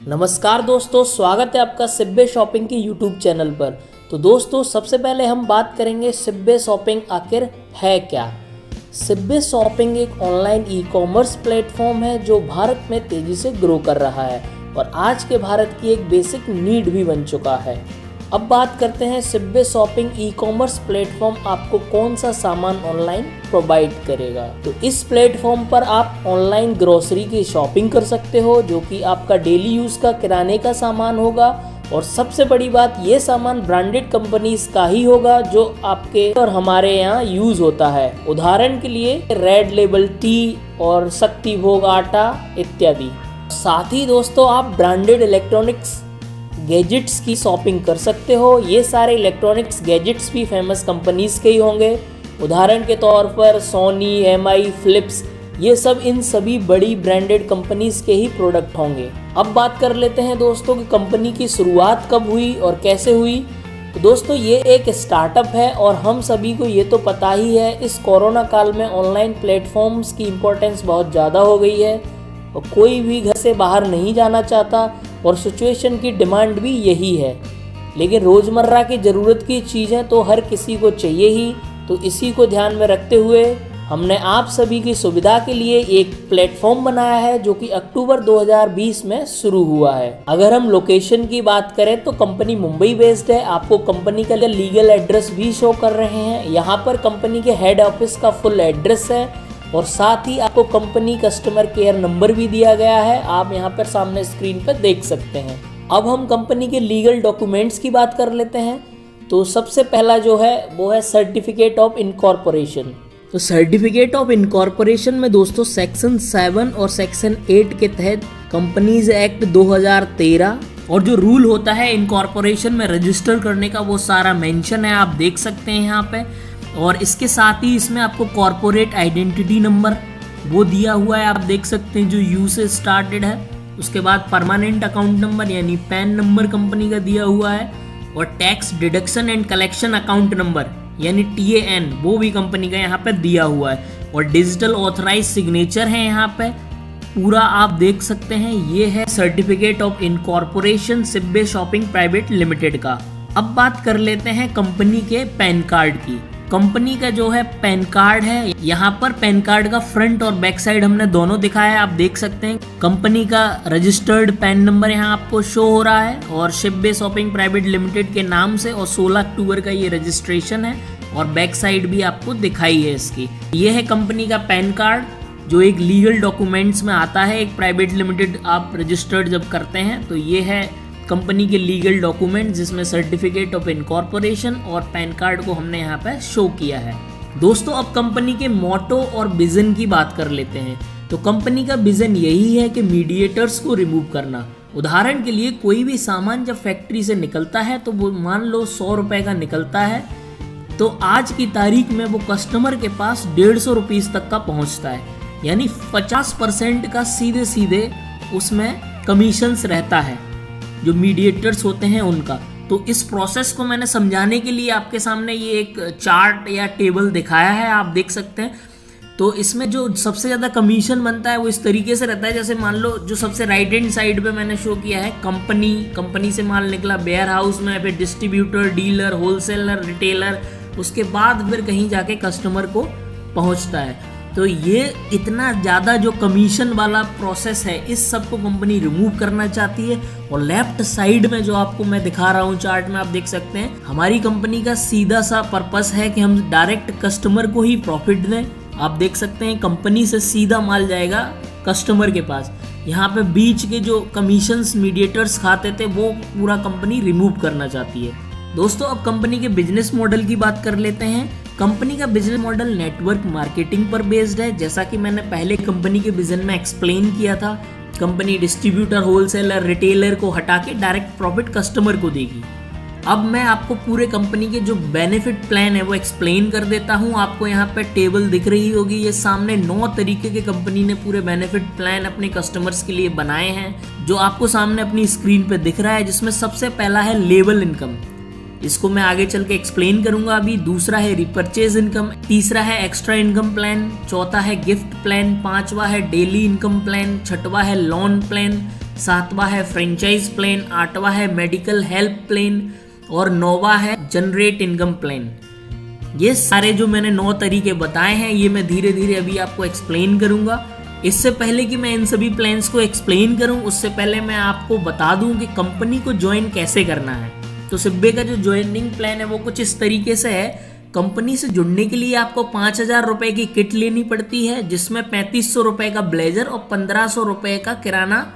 नमस्कार दोस्तों, स्वागत है आपका सिब्बे शॉपिंग की यूट्यूब चैनल पर। तो दोस्तों, सबसे पहले हम बात करेंगे सिब्बे शॉपिंग आखिर है क्या। सिब्बे शॉपिंग एक ऑनलाइन ई कॉमर्स प्लेटफॉर्म है जो भारत में तेजी से ग्रो कर रहा है और आज के भारत की एक बेसिक नीड भी बन चुका है। अब बात करते हैं सिब्बे शॉपिंग ई कॉमर्स प्लेटफॉर्म आपको कौन सा सामान ऑनलाइन प्रोवाइड करेगा। तो इस प्लेटफॉर्म पर आप ऑनलाइन ग्रोसरी की शॉपिंग कर सकते हो, जो कि आपका डेली यूज़ का किराने का सामान होगा। और सबसे बड़ी बात, ये सामान ब्रांडेड कंपनीज का ही होगा जो आपके और हमारे यहाँ यूज़ होता है। उदाहरण के लिए रेड लेबल टी और शक्ति भोग आटा इत्यादि। साथ ही दोस्तों, आप ब्रांडेड इलेक्ट्रॉनिक्स गैजेट्स की शॉपिंग कर सकते हो। ये सारे इलेक्ट्रॉनिक्स गैजेट्स भी फेमस कंपनीज के ही होंगे। उदाहरण के तौर पर सोनी, एमआई, फिलिप्स, ये सब इन सभी बड़ी ब्रांडेड कंपनीज के ही प्रोडक्ट होंगे। अब बात कर लेते हैं दोस्तों कि कंपनी की शुरुआत कब हुई और कैसे हुई। तो दोस्तों, ये एक स्टार्टअप है और हम सभी को ये तो पता ही है, इस कोरोना काल में ऑनलाइन प्लेटफॉर्म्स की इम्पोर्टेंस बहुत ज़्यादा हो गई है और कोई भी घर से बाहर नहीं जाना चाहता और सिचुएशन की डिमांड भी यही है। लेकिन रोज़मर्रा की ज़रूरत की चीज़ें तो हर किसी को चाहिए ही। तो इसी को ध्यान में रखते हुए हमने आप सभी की सुविधा के लिए एक प्लेटफॉर्म बनाया है जो कि अक्टूबर 2020 में शुरू हुआ है। अगर हम लोकेशन की बात करें तो कंपनी मुंबई बेस्ड है। आपको कंपनी का लीगल एड्रेस भी शो कर रहे हैं। यहाँ पर कंपनी के हेड ऑफिस का फुल एड्रेस है और साथ ही आपको कंपनी कस्टमर केयर नंबर भी दिया गया है। आप यहाँ पर सामने स्क्रीन पर देख सकते हैं। अब हम कंपनी के लीगल डॉक्यूमेंट्स की बात कर लेते हैं। तो सबसे पहला जो है वो है सर्टिफिकेट ऑफ इनकॉर्पोरेशन। तो सर्टिफिकेट ऑफ इनकॉर्पोरेशन में दोस्तों सेक्शन 7 और सेक्शन 8 के तहत कंपनीज एक्ट 2013 और जो रूल होता है इनकॉर्पोरेशन में रजिस्टर करने का, वो सारा मेंशन है, आप देख सकते हैं यहाँ पे। और इसके साथ ही इसमें आपको कॉर्पोरेट आइडेंटिटी नंबर वो दिया हुआ है, आप देख सकते हैं, जो यू से स्टार्टेड है। उसके बाद परमानेंट अकाउंट नंबर यानी पैन नंबर कंपनी का दिया हुआ है और tax deduction and collection account number यानी TAN वो भी कंपनी का यहाँ पे दिया हुआ है। और डिजिटल ऑथराइज सिग्नेचर है यहाँ पे पूरा, आप देख सकते हैं। ये है सर्टिफिकेट ऑफ इनकॉर्पोरेशन सिब्बे शॉपिंग प्राइवेट लिमिटेड का। अब बात कर लेते हैं कंपनी के पैन कार्ड की। कंपनी का जो है पैन कार्ड है, यहाँ पर पैन कार्ड का फ्रंट और बैक साइड हमने दोनों दिखाया है, आप देख सकते हैं। कंपनी का रजिस्टर्ड पैन नंबर यहाँ आपको शो हो रहा है और सिब्बे शॉपिंग प्राइवेट लिमिटेड के नाम से, और 16 अक्टूबर का ये रजिस्ट्रेशन है और बैक साइड भी आपको दिखाई है इसकी। ये है कंपनी का पैन कार्ड जो एक लीगल डॉक्यूमेंट्स में आता है। एक प्राइवेट लिमिटेड आप रजिस्टर्ड जब करते हैं तो ये है कंपनी के लीगल डॉक्यूमेंट, जिसमें सर्टिफिकेट ऑफ इनकॉर्पोरेशन और पैन कार्ड को हमने यहाँ पे शो किया है। दोस्तों, अब कंपनी के मोटो और विजन की बात कर लेते हैं। तो कंपनी का विजन यही है कि मीडिएटर्स को रिमूव करना। उदाहरण के लिए कोई भी सामान जब फैक्ट्री से निकलता है तो वो मान लो 100 रुपए का निकलता है, तो आज की तारीख में वो कस्टमर के पास 150 रुपीज़ तक का पहुँचता है, यानी 50% का सीधे सीधे उसमें कमीशंस रहता है जो मीडिएटर्स होते हैं उनका। तो इस प्रोसेस को मैंने समझाने के लिए आपके सामने ये एक चार्ट या टेबल दिखाया है, आप देख सकते हैं। तो इसमें जो सबसे ज़्यादा कमीशन बनता है वो इस तरीके से रहता है, जैसे मान लो जो सबसे राइट हैंड साइड पे मैंने शो किया है, कंपनी से माल निकला वेयर हाउस में, फिर डिस्ट्रीब्यूटर, डीलर, होलसेलर, रिटेलर, उसके बाद फिर कहीं जाके कस्टमर को पहुँचता है। तो ये इतना ज़्यादा जो कमीशन वाला प्रोसेस है, इस सब को कंपनी रिमूव करना चाहती है। और लेफ्ट साइड में जो आपको मैं दिखा रहा हूँ चार्ट में, आप देख सकते हैं, हमारी कंपनी का सीधा सा पर्पस है कि हम डायरेक्ट कस्टमर को ही प्रॉफिट दें। आप देख सकते हैं कंपनी से सीधा माल जाएगा कस्टमर के पास। यहाँ पे बीच के जो कमीशंस मीडिएटर्स खाते थे वो पूरा कंपनी रिमूव करना चाहती है। दोस्तों, अब कंपनी के बिजनेस मॉडल की बात कर लेते हैं। कंपनी का बिजनेस मॉडल नेटवर्क मार्केटिंग पर बेस्ड है, जैसा कि मैंने पहले कंपनी के विजन में एक्सप्लेन किया था। कंपनी डिस्ट्रीब्यूटर, होलसेलर, रिटेलर को हटा के डायरेक्ट प्रॉफिट कस्टमर को देगी। अब मैं आपको पूरे कंपनी के जो बेनिफिट प्लान है वो एक्सप्लेन कर देता हूँ। आपको यहाँ पे टेबल दिख रही होगी, ये सामने 9 तरीके के कंपनी ने पूरे बेनिफिट प्लान अपने कस्टमर्स के लिए बनाए हैं, जो आपको सामने अपनी स्क्रीन पे दिख रहा है। जिसमें सबसे पहला है लेवल इनकम, इसको मैं आगे चल के एक्सप्लेन करूंगा अभी। दूसरा है रिपर्चेज इनकम, तीसरा है एक्स्ट्रा इनकम प्लान, चौथा है गिफ्ट प्लान, पांचवा है डेली इनकम प्लान, छठवा है लोन प्लान, सातवां है फ्रेंचाइज प्लान, आठवां है मेडिकल हेल्प प्लान और नौवां है जनरेट इनकम प्लान। ये सारे जो मैंने 9 तरीके बताए हैं ये मैं धीरे धीरे अभी आपको एक्सप्लेन करूंगा। इससे पहले कि मैं इन सभी प्लान्स को एक्सप्लेन करूं, उससे पहले मैं आपको बता दूं कि कंपनी को ज्वाइन कैसे करना है। तो सिब्बे का जो ज्वाइनिंग प्लान है वो कुछ इस तरीके से है। कंपनी से जुड़ने के लिए आपको 5,000 रुपए की किट लेनी पड़ती है, जिसमें 3500 रुपए का ब्लेजर और 1500 रुपए का किराना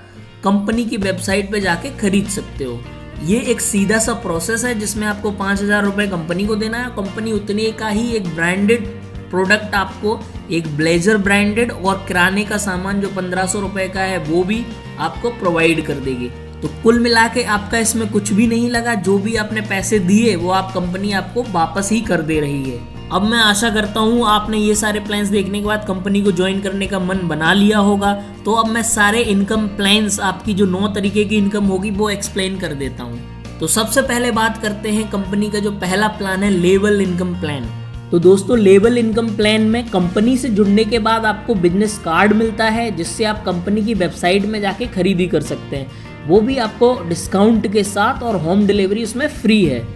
कंपनी की वेबसाइट पे जाके खरीद सकते हो। ये एक सीधा सा प्रोसेस है जिसमें आपको 5,000 रुपए कंपनी को देना है। कंपनी उतने का ही एक ब्रांडेड प्रोडक्ट आपको, एक ब्लेजर ब्रांडेड और किराने का सामान जो 1500 रुपए का है वो भी आपको प्रोवाइड कर देगी। तो कुल मिला के आपका इसमें कुछ भी नहीं लगा, जो भी आपने पैसे दिए वो आप कंपनी आपको वापस ही कर दे रही है। अब मैं आशा करता हूँ आपने ये सारे प्लान्स देखने के बाद कंपनी को ज्वाइन करने का मन बना लिया होगा। तो अब मैं सारे इनकम प्लान्स, आपकी जो 9 तरीके की इनकम होगी वो एक्सप्लेन कर देता हूँ। तो सबसे पहले बात करते हैं कंपनी का जो पहला प्लान है, लेवल इनकम प्लान। तो दोस्तों, लेवल इनकम प्लान में कंपनी से जुड़ने के बाद आपको बिजनेस कार्ड मिलता है, जिससे आप कंपनी की वेबसाइट में जाके खरीदी कर सकते हैं, वो भी आपको डिस्काउंट के साथ, और होम डिलीवरी उसमें फ्री है।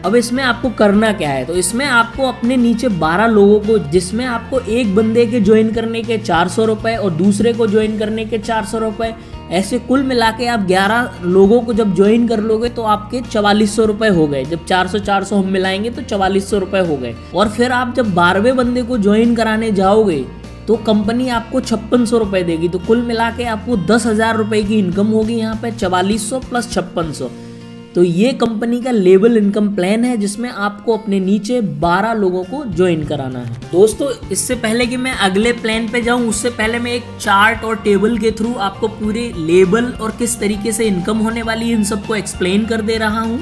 अब इसमें आपको करना क्या है, तो इसमें आपको अपने नीचे 12 लोगों को, जिसमें आपको एक बंदे के ज्वाइन करने के 400 रुपए और दूसरे को ज्वाइन करने के 400 रुपए, ऐसे कुल मिला के आप 11 लोगों को जब ज्वाइन कर लोगे तो आपके 4400 रुपए हो गए। जब 400 हम मिलाएंगे तो 4400 रुपए हो गए। और फिर आप जब 12वें बंदे को ज्वाइन कराने जाओगे तो कंपनी आपको 5600 रुपए देगी। तो कुल मिला के आपको 10,000 रुपए की इनकम होगी यहाँ पे, 4400 प्लस 5600। तो ये कंपनी का लेवल इनकम प्लान है, जिसमें आपको अपने नीचे 12 लोगों को ज्वाइन कराना है। दोस्तों, इससे पहले कि मैं अगले प्लान पे जाऊं, उससे पहले मैं एक चार्ट और टेबल के थ्रू आपको पूरे लेवल और किस तरीके से इनकम होने वाली है इन सबको एक्सप्लेन कर दे रहा हूं।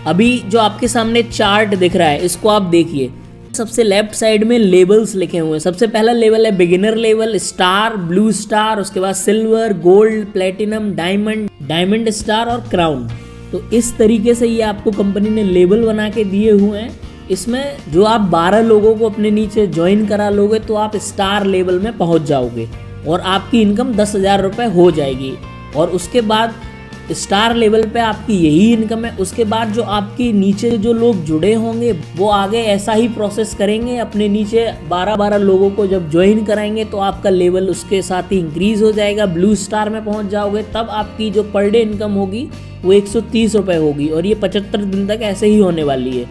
अभी जो आपके सामने चार्ट दिख रहा है, इसको आप देखिए। सबसे लेफ्ट साइड में लेवल्स लिखे हुए हैं। सबसे पहला लेवल है beginner level, star, blue star, उसके बाद silver, gold, platinum, diamond, diamond star और क्राउन। तो इस तरीके से ये आपको कंपनी ने लेवल बना के दिए हुए हैं। इसमें जो आप 12 लोगों को अपने नीचे ज्वाइन करा लोगे तो आप स्टार लेवल में पहुंच जाओगे और आपकी इनकम 10,000 रुपये हो जाएगी। और उसके बाद स्टार लेवल पे आपकी यही इनकम है। उसके बाद जो आपकी नीचे जो लोग जुड़े होंगे वो आगे ऐसा ही प्रोसेस करेंगे, अपने नीचे 12-12 लोगों को जब ज्वाइन कराएंगे तो आपका लेवल उसके साथ ही इंक्रीज हो जाएगा। ब्लू स्टार में पहुंच जाओगे तब आपकी जो पर डे इनकम होगी वो 130 रुपये होगी और ये 75 दिन तक ऐसे ही होने वाली है।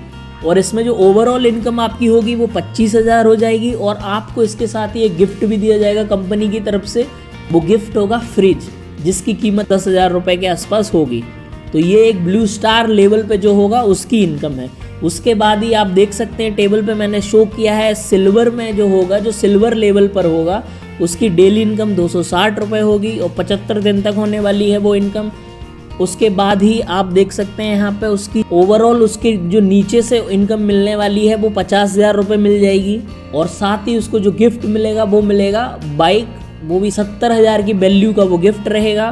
और इसमें जो ओवरऑल इनकम आपकी होगी वो 25,000 हो जाएगी। और आपको इसके साथ ही एक गिफ्ट भी दिया जाएगा कंपनी की तरफ से। वो गिफ्ट होगा फ्रिज, जिसकी कीमत 10,000 रुपये के आसपास होगी। तो ये एक ब्लू स्टार लेवल पे जो होगा उसकी इनकम है। उसके बाद ही आप देख सकते हैं टेबल पे मैंने शो किया है, सिल्वर में जो होगा, जो सिल्वर लेवल पर होगा, उसकी डेली इनकम 260 रुपये होगी और 75 दिन तक होने वाली है वो इनकम। उसके बाद ही आप देख सकते हैं यहाँ पे उसकी ओवरऑल, उसकी जो नीचे से इनकम मिलने वाली है वो 50,000 रुपये मिल जाएगी। और साथ ही उसको जो गिफ्ट मिलेगा वो मिलेगा बाइक, वो भी 70,000 की वैल्यू का वो गिफ्ट रहेगा।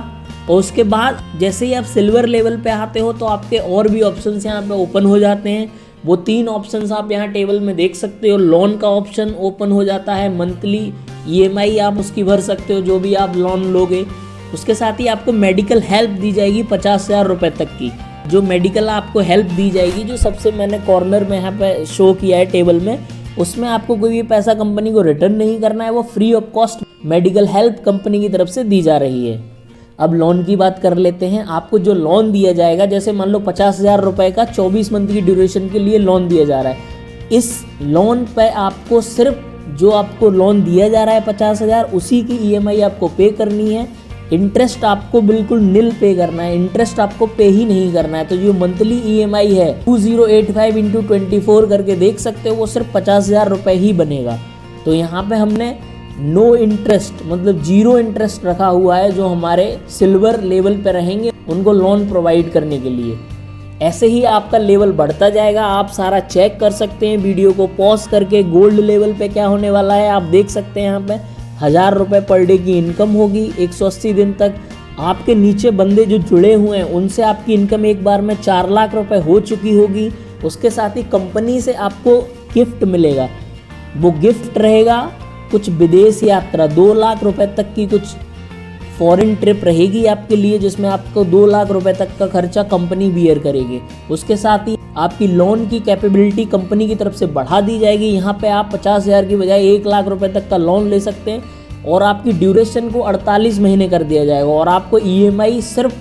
और उसके बाद जैसे ही आप सिल्वर लेवल पे आते हो तो आपके और भी ऑप्शंस यहाँ पे ओपन हो जाते हैं। वो 3 ऑप्शंस आप यहाँ टेबल में देख सकते हो। लोन का ऑप्शन ओपन हो जाता है, मंथली EMI आप उसकी भर सकते हो जो भी आप लोन लोगे। उसके साथ ही आपको मेडिकल हेल्प दी जाएगी 50,000 रुपये तक की। जो मेडिकल आपको हेल्प दी जाएगी, जो सबसे मैंने कॉर्नर में यहाँ पे शो किया है टेबल में, उसमें आपको कोई भी पैसा कंपनी को रिटर्न नहीं करना है। वो free of cost medical help company की तरफ से दी जा रही है। अब लोन की बात कर लेते हैं। आपको जो लोन दिया जाएगा, जैसे मान लो 50,000 रुपये का 24 मंथ की ड्यूरेशन के लिए लोन दिया जा रहा है। इस लोन पे आपको सिर्फ जो आपको लोन दिया जा रहा है 50,000, उसी की EMI आपको पे करनी है। इंटरेस्ट आपको बिल्कुल निल पे करना है, इंटरेस्ट आपको पे ही नहीं करना है। तो जो मंथली EMI है 2085 × 24 करके देख सकते हो, वो सिर्फ 50,000 रुपये ही बनेगा। तो यहाँ पे हमने नो इंटरेस्ट, मतलब 0 इंटरेस्ट रखा हुआ है, जो हमारे सिल्वर लेवल पे रहेंगे उनको लोन प्रोवाइड करने के लिए। ऐसे ही आपका लेवल बढ़ता जाएगा। आप सारा चेक कर सकते हैं वीडियो को पॉज करके। गोल्ड लेवल पे क्या होने वाला है आप देख सकते हैं। यहाँ पे 1,000 रुपये पर डे की इनकम होगी 180 दिन तक। आपके नीचे बंदे जो जुड़े हुए हैं उनसे आपकी इनकम एक बार में 4 लाख रुपए हो चुकी होगी। उसके साथ ही कंपनी से आपको गिफ्ट मिलेगा। वो गिफ्ट रहेगा कुछ विदेश यात्रा, 2 लाख रुपए तक की कुछ फॉरेन ट्रिप रहेगी आपके लिए, जिसमें आपको 2 लाख रुपए तक का खर्चा कंपनी बियर करेगी। उसके साथ ही आपकी लोन की कैपेबिलिटी कंपनी की तरफ से बढ़ा दी जाएगी। यहाँ पे आप 50,000 की बजाय 1 लाख रुपए तक का लोन ले सकते हैं और आपकी ड्यूरेशन को 48 महीने कर दिया जाएगा और आपको EMI सिर्फ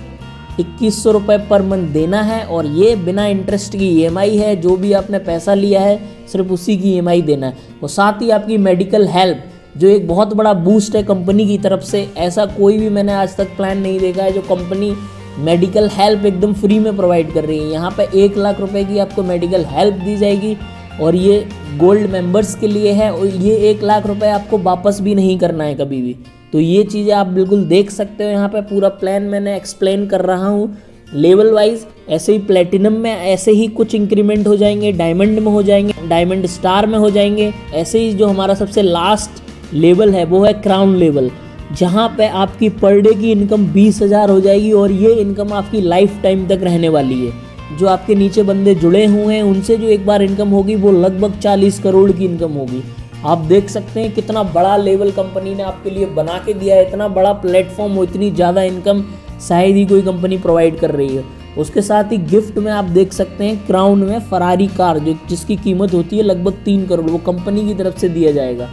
2100 रुपये पर मंथ देना है और ये बिना इंटरेस्ट की EMI है। जो भी आपने पैसा लिया है सिर्फ उसी की EMI देना है। और साथ ही आपकी मेडिकल हेल्प, जो एक बहुत बड़ा बूस्ट है कंपनी की तरफ से। ऐसा कोई भी मैंने आज तक प्लान नहीं देखा है जो कंपनी मेडिकल हेल्प एकदम फ्री में प्रोवाइड कर रही है। यहाँ पे 1 लाख रुपए की आपको मेडिकल हेल्प दी जाएगी और ये गोल्ड मेंबर्स के लिए है और ये 1 लाख रुपए आपको वापस भी नहीं करना है कभी भी। तो ये चीज़ें आप बिल्कुल देख सकते हो। यहाँ पे पूरा प्लान मैंने एक्सप्लेन कर रहा हूँ लेवल वाइज। ऐसे ही प्लेटिनम में ऐसे ही कुछ इंक्रीमेंट हो जाएंगे, डायमंड में हो जाएंगे, डायमंड स्टार में हो जाएंगे। ऐसे ही जो हमारा सबसे लास्ट लेवल है वो है क्राउन लेवल, जहाँ पे आपकी पर डे की इनकम 20,000 हो जाएगी और ये इनकम आपकी लाइफ टाइम तक रहने वाली है। जो आपके नीचे बंदे जुड़े हुए हैं उनसे जो एक बार इनकम होगी वो लगभग 40 करोड़ की इनकम होगी। आप देख सकते हैं कितना बड़ा लेवल कंपनी ने आपके लिए बना के दिया है। इतना बड़ा प्लेटफॉर्म, इतनी ज़्यादा इनकम शायद ही कोई कंपनी प्रोवाइड कर रही है। उसके साथ ही गिफ्ट में आप देख सकते हैं क्राउन में फरारी कार, जिसकी कीमत होती है लगभग 3 करोड़, वो कंपनी की तरफ से दिया जाएगा।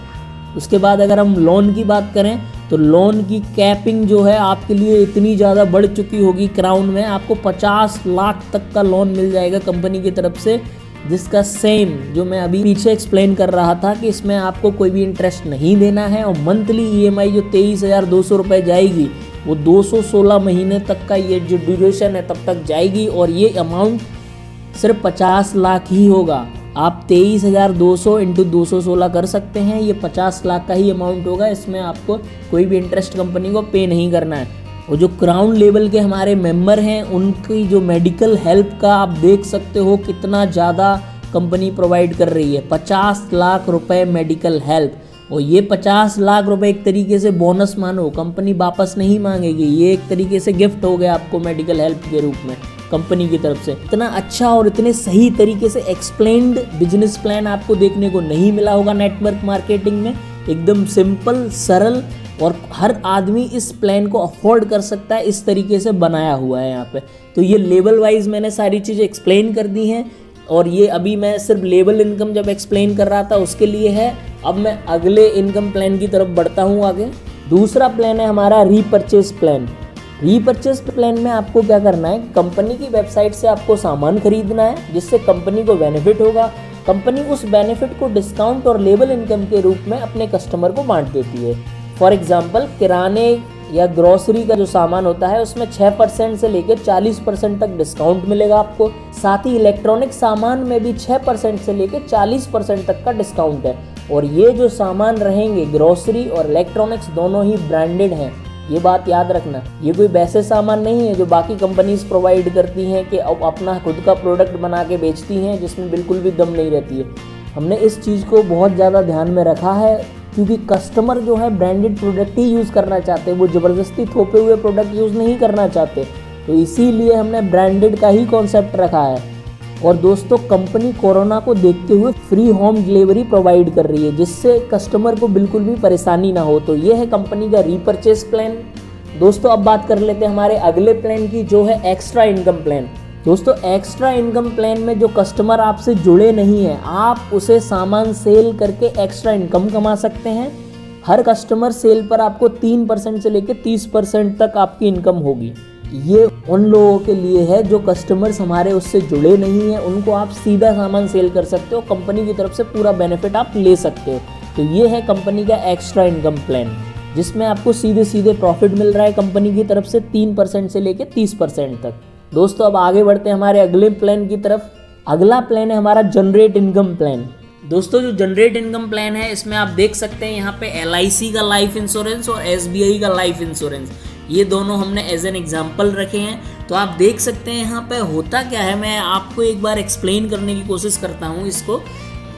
उसके बाद अगर हम लोन की बात करें तो लोन की कैपिंग जो है आपके लिए इतनी ज़्यादा बढ़ चुकी होगी। क्राउन में आपको 50 लाख तक का लोन मिल जाएगा कंपनी की तरफ से, जिसका सेम जो मैं अभी पीछे एक्सप्लेन कर रहा था कि इसमें आपको कोई भी इंटरेस्ट नहीं देना है और मंथली EMI जो 23,200 रुपये जाएगी वो 216 महीने तक का ये जो ड्यूरेशन है तब तक जाएगी और ये अमाउंट सिर्फ 50 लाख ही होगा। आप 23,200 इंटू 216 कर सकते हैं, ये 50 लाख का ही अमाउंट होगा। इसमें आपको कोई भी इंटरेस्ट कंपनी को पे नहीं करना है। और जो क्राउन लेवल के हमारे मेंबर हैं उनकी जो मेडिकल हेल्प का आप देख सकते हो कितना ज़्यादा कंपनी प्रोवाइड कर रही है। 50 लाख रुपए मेडिकल हेल्प, और ये 50 लाख रुपए एक तरीके से बोनस मानो, कंपनी वापस नहीं मांगेगी। ये एक तरीके से गिफ्ट हो गया आपको मेडिकल हेल्प के रूप में कंपनी की तरफ से। इतना अच्छा और इतने सही तरीके से एक्सप्लेन्ड बिजनेस प्लान आपको देखने को नहीं मिला होगा नेटवर्क मार्केटिंग में। एकदम सिंपल, सरल और हर आदमी इस प्लान को अफोर्ड कर सकता है, इस तरीके से बनाया हुआ है यहाँ पे। तो ये लेवल वाइज मैंने सारी चीज़ें एक्सप्लेन कर दी हैं और ये अभी मैं सिर्फ लेवल इनकम जब एक्सप्लेन कर रहा था उसके लिए है। अब मैं अगले इनकम प्लान की तरफ बढ़ता हूँ आगे। दूसरा प्लान है हमारा रीपर्चेज प्लान। रीपर्चेज प्लान में आपको क्या करना है, कंपनी की वेबसाइट से आपको सामान खरीदना है जिससे कंपनी को बेनिफिट होगा। कंपनी उस बेनिफिट को डिस्काउंट और लेवल इनकम के रूप में अपने कस्टमर को बांट देती है। फॉर एग्जाम्पल, किराने या ग्रोसरी का जो सामान होता है उसमें 6% से लेकर 40% तक डिस्काउंट मिलेगा आपको। साथ ही इलेक्ट्रॉनिक सामान में भी 6% से लेकर 40% तक का डिस्काउंट है। और ये जो सामान रहेंगे ग्रोसरी और इलेक्ट्रॉनिक्स दोनों ही ब्रांडेड हैं, ये बात याद रखना। ये कोई वैसे सामान नहीं है जो बाकी कंपनीज प्रोवाइड करती हैं कि अब अपना खुद का प्रोडक्ट बना के बेचती हैं जिसमें बिल्कुल भी दम नहीं रहती है। हमने इस चीज़ को बहुत ज़्यादा ध्यान में रखा है क्योंकि कस्टमर जो है ब्रांडेड प्रोडक्ट ही यूज़ करना चाहते हैं, वो ज़बरदस्ती थोपे हुए प्रोडक्ट यूज़ नहीं करना चाहते। तो इसीलिए हमने ब्रांडेड का ही कॉन्सेप्ट रखा है। और दोस्तों, कंपनी कोरोना को देखते हुए फ्री होम डिलीवरी प्रोवाइड कर रही है जिससे कस्टमर को बिल्कुल भी परेशानी ना हो। तो ये है कंपनी का रीपर्चेज प्लान। दोस्तों, अब बात कर लेते हैं हमारे अगले प्लान की जो है एक्स्ट्रा इनकम प्लान। दोस्तों, एक्स्ट्रा इनकम प्लान में जो कस्टमर आपसे जुड़े नहीं हैं, आप उसे सामान सेल करके एक्स्ट्रा इनकम कमा सकते हैं। हर कस्टमर सेल पर आपको 3% से लेकर 30% तक आपकी इनकम होगी। ये उन लोगों के लिए है जो कस्टमर्स हमारे उससे जुड़े नहीं हैं, उनको आप सीधा सामान सेल कर सकते हो, कंपनी की तरफ से पूरा बेनिफिट आप ले सकते हो। तो ये है कंपनी का एक्स्ट्रा इनकम प्लान जिसमें आपको सीधे सीधे प्रॉफिट मिल रहा है कंपनी की तरफ से 3% से लेकर 30% तक। दोस्तों, अब आगे बढ़ते हैं हमारे अगले प्लान की तरफ। अगला प्लान है हमारा जनरेट इनकम प्लान। दोस्तों, जो जनरेट इनकम प्लान है इसमें आप देख सकते हैं यहाँ पे LIC का लाइफ इंश्योरेंस और SBI का लाइफ इंश्योरेंस, ये दोनों हमने एज एन एग्जाम्पल रखे हैं। तो आप देख सकते हैं यहाँ पे होता क्या है, मैं आपको एक बार एक्सप्लेन करने की कोशिश करता हूँ इसको।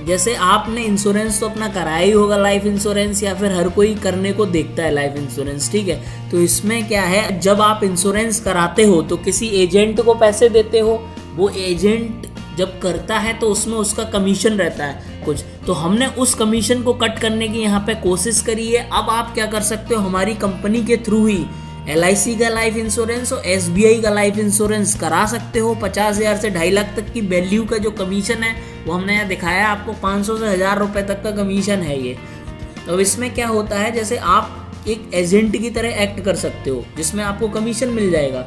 जैसे आपने इंश्योरेंस तो अपना कराया ही होगा लाइफ इंश्योरेंस, या फिर हर कोई करने को देखता है लाइफ इंश्योरेंस, ठीक है। तो इसमें क्या है, जब आप इंश्योरेंस कराते हो तो किसी एजेंट को पैसे देते हो, वो एजेंट जब करता है तो उसमें उसका कमीशन रहता है कुछ, तो हमने उस कमीशन को कट करने की यहाँ पे कोशिश करी है। अब आप क्या कर सकते हो, हमारी कंपनी के थ्रू ही LIC का लाइफ इंश्योरेंस और SBI का लाइफ इंश्योरेंस करा सकते हो। 50,000 से 2.5 लाख तक की वैल्यू का जो कमीशन है वो हमने यहाँ दिखाया आपको। 500 से 1,000 रुपये तक का कमीशन है ये। तो इसमें क्या होता है, जैसे आप एक एजेंट की तरह एक्ट कर सकते हो जिसमें आपको कमीशन मिल जाएगा।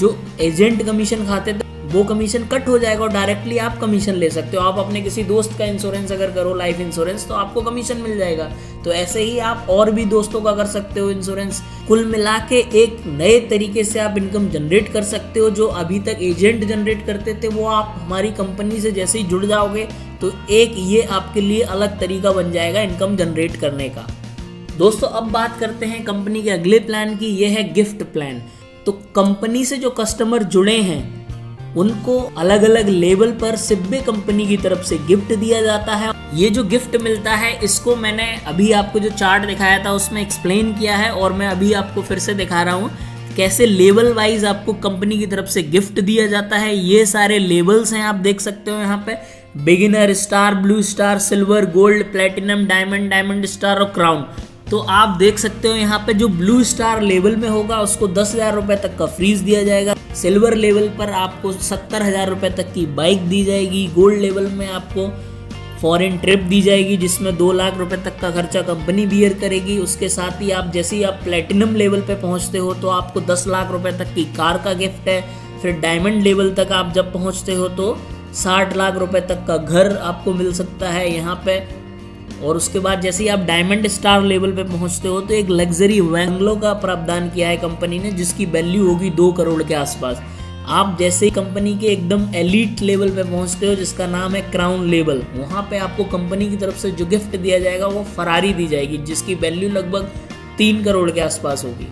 जो एजेंट कमीशन खाते थे वो कमीशन कट हो जाएगा और डायरेक्टली आप कमीशन ले सकते हो। आप अपने किसी दोस्त का इंश्योरेंस अगर करो लाइफ इंश्योरेंस तो आपको कमीशन मिल जाएगा। तो ऐसे ही आप और भी दोस्तों का कर सकते हो इंश्योरेंस। कुल मिला के एक नए तरीके से आप इनकम जनरेट कर सकते हो। जो अभी तक एजेंट जनरेट करते थे वो आप हमारी कंपनी से जैसे ही जुड़ जाओगे तो एक ये आपके लिए अलग तरीका बन जाएगा इनकम जनरेट करने का। दोस्तों अब बात करते हैं कंपनी के अगले प्लान की, ये है गिफ्ट प्लान। तो कंपनी से जो कस्टमर जुड़े हैं उनको अलग अलग लेवल पर सिब्बे कंपनी की तरफ से गिफ्ट दिया जाता है। ये जो गिफ्ट मिलता है इसको मैंने अभी आपको जो चार्ट दिखाया था उसमें एक्सप्लेन किया है और मैं अभी आपको फिर से दिखा रहा हूँ कैसे लेवल वाइज आपको कंपनी की तरफ से गिफ्ट दिया जाता है। ये सारे लेवल्स हैं, आप देख सकते हो यहाँ पे beginner, star, blue star, silver, gold, platinum, diamond, diamond star और क्राउन। तो आप देख सकते हो यहाँ पे जो ब्लू स्टार लेवल में होगा उसको 10,000 रुपये तक का फ्रीज दिया जाएगा। सिल्वर लेवल पर आपको 70,000 रुपये तक की बाइक दी जाएगी। गोल्ड लेवल में आपको फॉरेन ट्रिप दी जाएगी जिसमें 2 लाख रुपए तक का खर्चा कंपनी बियर करेगी। उसके साथ ही आप जैसे ही आप प्लेटिनम लेवल पे पहुंचते हो तो आपको 10 लाख रुपए तक की कार का गिफ्ट है। फिर डायमंड लेवल तक आप जब पहुंचते हो तो 60 लाख रुपए तक का घर आपको मिल सकता है यहाँ पे। और उसके बाद जैसे ही आप डायमंड स्टार लेवल पे पहुंचते हो तो एक लग्जरी बंगलो का प्रावधान किया है कंपनी ने जिसकी वैल्यू होगी 2 करोड़ के आसपास। आप जैसे ही कंपनी के एकदम एलीट लेवल पे पहुंचते हो जिसका नाम है क्राउन लेवल, वहाँ पे आपको कंपनी की तरफ से जो गिफ्ट दिया जाएगा वो फरारी दी जाएगी जिसकी वैल्यू लगभग 3 करोड़ के आसपास होगी।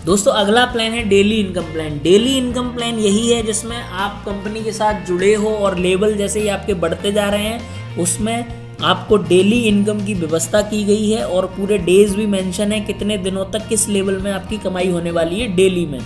दोस्तों अगला प्लान है daily income plan. Daily income plan यही है जिसमें आप कंपनी के साथ जुड़े हो और लेवल जैसे ही आपके बढ़ते जा रहे हैं उसमें आपको डेली इनकम की व्यवस्था की गई है और पूरे डेज भी मेंशन है कितने दिनों तक किस लेवल में आपकी कमाई होने वाली है डेली में।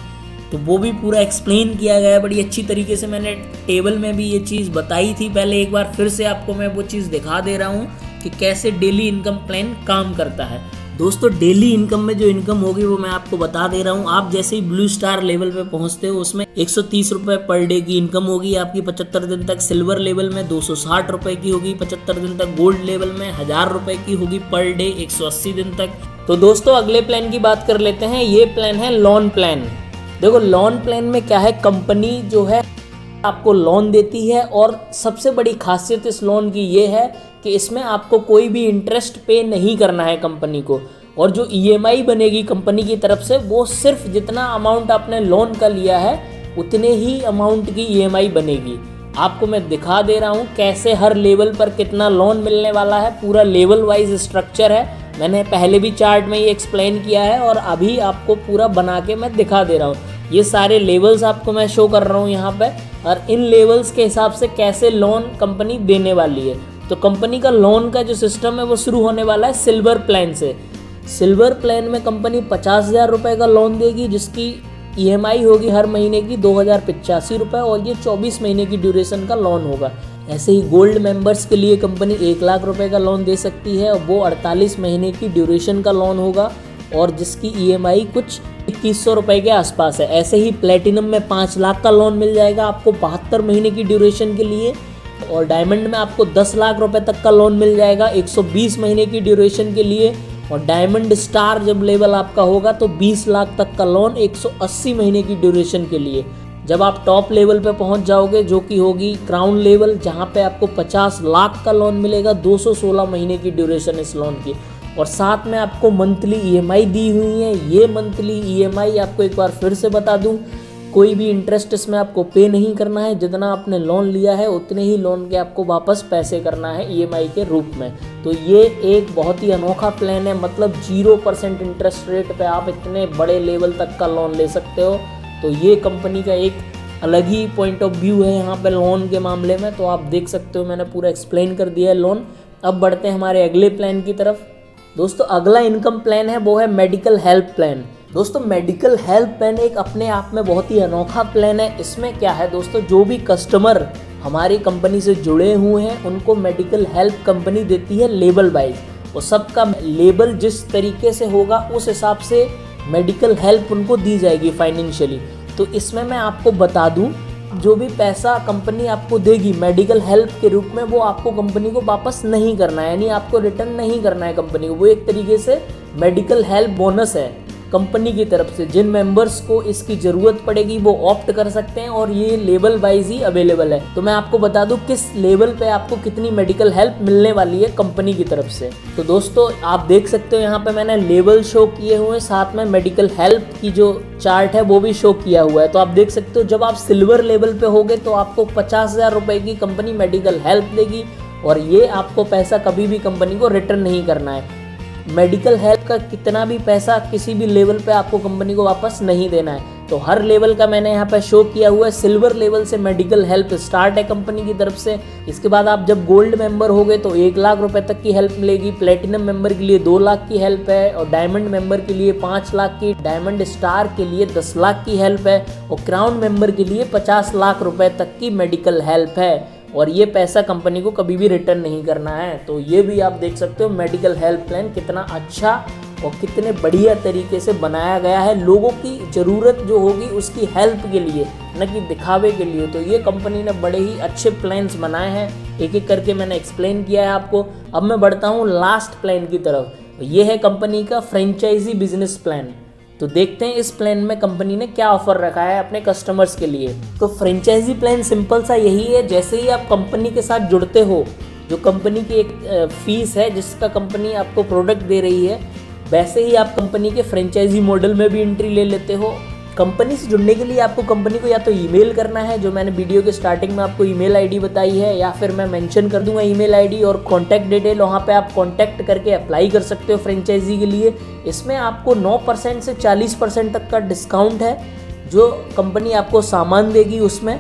तो वो भी पूरा एक्सप्लेन किया गया है बड़ी अच्छी तरीके से। मैंने टेबल में भी ये चीज़ बताई थी पहले, एक बार फिर से आपको मैं वो चीज़ दिखा दे रहा हूँ कि कैसे डेली इनकम प्लान काम करता है। दोस्तों डेली इनकम में जो इनकम होगी वो मैं आपको बता दे रहा हूँ। आप जैसे ही ब्लू स्टार लेवल पे पहुंचते हो उसमें 130 रुपये पर डे की इनकम होगी आपकी 75 दिन तक। सिल्वर लेवल में 260 रुपये की होगी 75 दिन तक। गोल्ड लेवल में 1000 रुपये की होगी पर डे 180 दिन तक। तो दोस्तों अगले प्लान की बात कर लेते हैं। ये प्लान है लोन प्लान। देखो लोन प्लान में क्या है, कंपनी जो है आपको लोन देती है और सबसे बड़ी खासियत इस लोन की ये है कि इसमें आपको कोई भी इंटरेस्ट पे नहीं करना है कंपनी को। और जो EMI बनेगी कंपनी की तरफ से वो सिर्फ जितना अमाउंट आपने लोन का लिया है उतने ही अमाउंट की EMI बनेगी। आपको मैं दिखा दे रहा हूँ कैसे हर लेवल पर कितना लोन मिलने वाला है। पूरा लेवल वाइज स्ट्रक्चर है, मैंने पहले भी चार्ट में ये एक्सप्लेन किया है और अभी आपको पूरा बना के मैं दिखा दे रहा हूँ। ये सारे लेवल्स आपको मैं शो कर रहा हूँ यहाँ पे और इन लेवल्स के हिसाब से कैसे लोन कंपनी देने वाली है। तो कंपनी का लोन का जो सिस्टम है वो शुरू होने वाला है सिल्वर प्लान से। सिल्वर प्लान में कंपनी 50,000 रुपये का लोन देगी जिसकी EMI होगी हर महीने की 2,085 रुपये और ये 24 महीने की ड्यूरेशन का लोन होगा। ऐसे ही गोल्ड मेंबर्स के लिए कंपनी 1 लाख रुपए का लोन दे सकती है और वो 48 महीने की ड्यूरेशन का लोन होगा और जिसकी EMI कुछ 2100 रुपये के आसपास है। ऐसे ही प्लेटिनम में 5 लाख का लोन मिल जाएगा आपको 72 महीने की ड्यूरेशन के लिए और डायमंड में आपको 10 लाख रुपए तक का लोन मिल जाएगा 120 महीने की ड्यूरेशन के लिए। और डायमंड स्टार जब लेवल आपका होगा तो 20 लाख तक का लोन 180 महीने की ड्यूरेशन के लिए। जब आप टॉप लेवल पे पहुंच जाओगे जो कि होगी क्राउन लेवल, जहां पे आपको 50 लाख का लोन मिलेगा 216 महीने की ड्यूरेशन इस लोन की। और साथ में आपको मंथली EMI दी हुई है। ये मंथली EMI आपको एक बार फिर से बता दूं, कोई भी इंटरेस्ट इसमें आपको पे नहीं करना है। जितना आपने लोन लिया है उतने ही लोन के आपको वापस पैसे करना है EMI के रूप में। तो ये एक बहुत ही अनोखा प्लान है, मतलब 0% इंटरेस्ट रेट पे आप इतने बड़े लेवल तक का लोन ले सकते हो। तो ये कंपनी का एक अलग ही पॉइंट ऑफ व्यू है यहाँ पे लोन के मामले में। तो आप देख सकते हो मैंने पूरा एक्सप्लेन कर दिया है लोन। अब बढ़ते हैं हमारे अगले प्लान की तरफ। दोस्तों अगला इनकम प्लान है वो है मेडिकल हेल्प प्लान। दोस्तों मेडिकल हेल्प प्लान एक अपने आप में बहुत ही अनोखा प्लान है। इसमें क्या है दोस्तों, जो भी कस्टमर हमारी कंपनी से जुड़े हुए हैं उनको मेडिकल हेल्प कंपनी देती है लेवल वाइज। और सबका लेवल जिस तरीके से होगा उस हिसाब से मेडिकल हेल्प उनको दी जाएगी फाइनेंशियली। तो इसमें मैं आपको बता दूं, जो भी पैसा कंपनी आपको देगी मेडिकल हेल्प के रूप में, वो आपको कंपनी को वापस नहीं करना है, यानी आपको रिटर्न नहीं करना है कंपनी को। वो एक तरीके से मेडिकल हेल्प बोनस है कंपनी की तरफ से। जिन मेंबर्स को इसकी ज़रूरत पड़ेगी वो ऑप्ट कर सकते हैं, और ये लेवल वाइज ही अवेलेबल है। तो मैं आपको बता दूं किस लेवल पे आपको कितनी मेडिकल हेल्प मिलने वाली है कंपनी की तरफ से। तो दोस्तों आप देख सकते हो यहाँ पे मैंने लेवल शो किए हुए हैं, साथ में मेडिकल हेल्प की जो चार्ट है वो भी शो किया हुआ है। तो आप देख सकते हो जब आप सिल्वर लेवल पे होगे तो आपको 50,000 रुपये की कंपनी मेडिकल हेल्प देगी, और ये आपको पैसा कभी भी कंपनी को रिटर्न नहीं करना है। मेडिकल हेल्प का कितना भी पैसा किसी भी लेवल पे आपको कंपनी को वापस नहीं देना है। तो हर लेवल का मैंने यहाँ पे शो किया हुआ है। सिल्वर लेवल से मेडिकल हेल्प स्टार्ट है कंपनी की तरफ से। इसके बाद आप जब गोल्ड मेंबर हो गए तो 1 लाख रुपए तक की हेल्प मिलेगी। प्लेटिनम मेंबर के लिए 2 लाख की हेल्प है, और डायमंड मेंबर के लिए 5 लाख की, डायमंड स्टार के लिए 10 लाख की हेल्प है, और क्राउन मेंबर के लिए 50 लाख रुपए तक की मेडिकल हेल्प है। और ये पैसा कंपनी को कभी भी रिटर्न नहीं करना है। तो ये भी आप देख सकते हो मेडिकल हेल्प प्लान कितना अच्छा और कितने बढ़िया तरीके से बनाया गया है, लोगों की ज़रूरत जो होगी उसकी हेल्प के लिए, न कि दिखावे के लिए। तो ये कंपनी ने बड़े ही अच्छे प्लान्स बनाए हैं, एक एक करके मैंने एक्सप्लेन किया है आपको। अब मैं बढ़ता हूँ लास्ट प्लान की तरफ। ये है कंपनी का फ्रेंचाइजी बिजनेस प्लान। तो देखते हैं इस प्लान में कंपनी ने क्या ऑफर रखा है अपने कस्टमर्स के लिए। तो फ्रेंचाइजी प्लान सिंपल सा यही है, जैसे ही आप कंपनी के साथ जुड़ते हो, जो कंपनी की एक फीस है जिसका कंपनी आपको प्रोडक्ट दे रही है, वैसे ही आप कंपनी के फ्रेंचाइजी मॉडल में भी एंट्री ले लेते हो। कंपनी से जुड़ने के लिए आपको कंपनी को या तो ईमेल करना है, जो मैंने वीडियो के स्टार्टिंग में आपको ईमेल आईडी बताई है, या फिर मैं मेंशन कर दूंगा ईमेल आईडी और कॉन्टैक्ट डिटेल। वहाँ पे आप कॉन्टैक्ट करके अप्लाई कर सकते हो फ्रेंचाइजी के लिए। इसमें आपको 9% से 40% तक का डिस्काउंट है जो कंपनी आपको सामान देगी उसमें।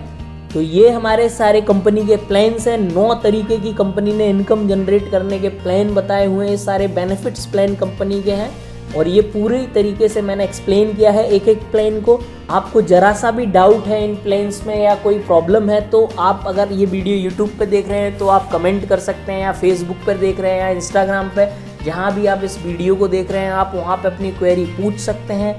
तो ये हमारे सारे कंपनी के प्लान्स हैं। 9 तरीके की कंपनी ने इनकम जनरेट करने के प्लान बताए हुए हैं। सारे बेनिफिट्स प्लान कंपनी के हैं, और ये पूरी तरीके से मैंने एक्सप्लेन किया है एक एक प्लान को। आपको जरा सा भी डाउट है इन प्लान्स में या कोई प्रॉब्लम है, तो आप अगर ये वीडियो यूट्यूब पे देख रहे हैं तो आप कमेंट कर सकते हैं, या फेसबुक पर देख रहे हैं या इंस्टाग्राम पे, जहाँ भी आप इस वीडियो को देख रहे हैं आप वहाँ पे अपनी क्वेरी पूछ सकते हैं,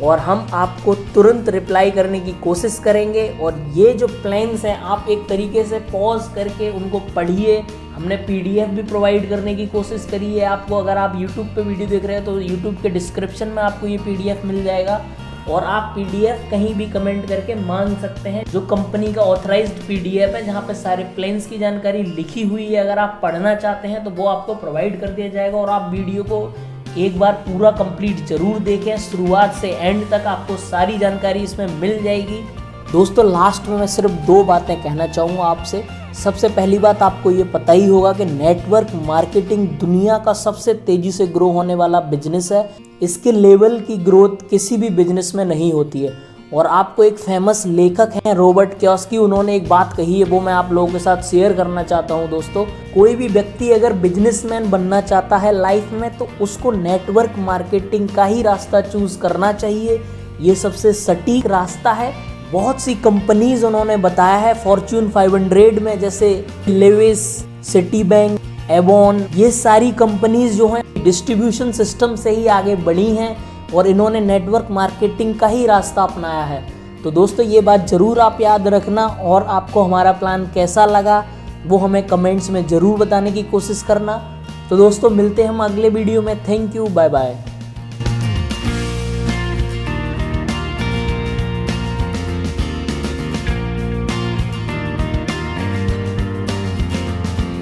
और हम आपको तुरंत रिप्लाई करने की कोशिश करेंगे। और ये जो प्लान्स हैं आप एक तरीके से पॉज करके उनको पढ़िए। हमने PDF भी प्रोवाइड करने की कोशिश करी है आपको। अगर आप YouTube पे वीडियो देख रहे हैं तो YouTube के डिस्क्रिप्शन में आपको ये PDF मिल जाएगा, और आप PDF कहीं भी कमेंट करके मांग सकते हैं। जो कंपनी का ऑथराइज्ड PDF है जहाँ पे सारे प्लान्स की जानकारी लिखी हुई है, अगर आप पढ़ना चाहते हैं तो वो आपको प्रोवाइड कर दिया जाएगा। और आप वीडियो को एक बार पूरा कंप्लीट जरूर देखें, शुरुआत से एंड तक आपको सारी जानकारी इसमें मिल जाएगी। दोस्तों लास्ट में मैं सिर्फ 2 बातें कहना चाहूँगा आपसे। सबसे पहली बात, आपको ये पता ही होगा कि नेटवर्क मार्केटिंग दुनिया का सबसे तेज़ी से ग्रो होने वाला बिजनेस है। इसके लेवल की ग्रोथ किसी भी बिजनेस में नहीं होती है। और आपको एक फेमस लेखक हैं रॉबर्ट कियोसाकी, उन्होंने एक बात कही है, वो मैं आप लोगों के साथ शेयर करना चाहता हूं। दोस्तों, कोई भी व्यक्ति अगर बिजनेसमैन बनना चाहता है लाइफ में तो उसको नेटवर्क मार्केटिंग का ही रास्ता चूज करना चाहिए। ये सबसे सटीक रास्ता है। बहुत सी कंपनीज उन्होंने बताया है फॉर्च्यून 500 में, जैसे लेविस, सिटी बैंक, एवॉन, ये सारी कंपनीज जो हैं डिस्ट्रीब्यूशन सिस्टम से ही आगे बढ़ी हैं, और इन्होंने नेटवर्क मार्केटिंग का ही रास्ता अपनाया है। तो दोस्तों ये बात ज़रूर आप याद रखना, और आपको हमारा प्लान कैसा लगा वो हमें कमेंट्स में ज़रूर बताने की कोशिश करना। तो दोस्तों मिलते हैं हम अगले वीडियो में। Thank you, bye bye.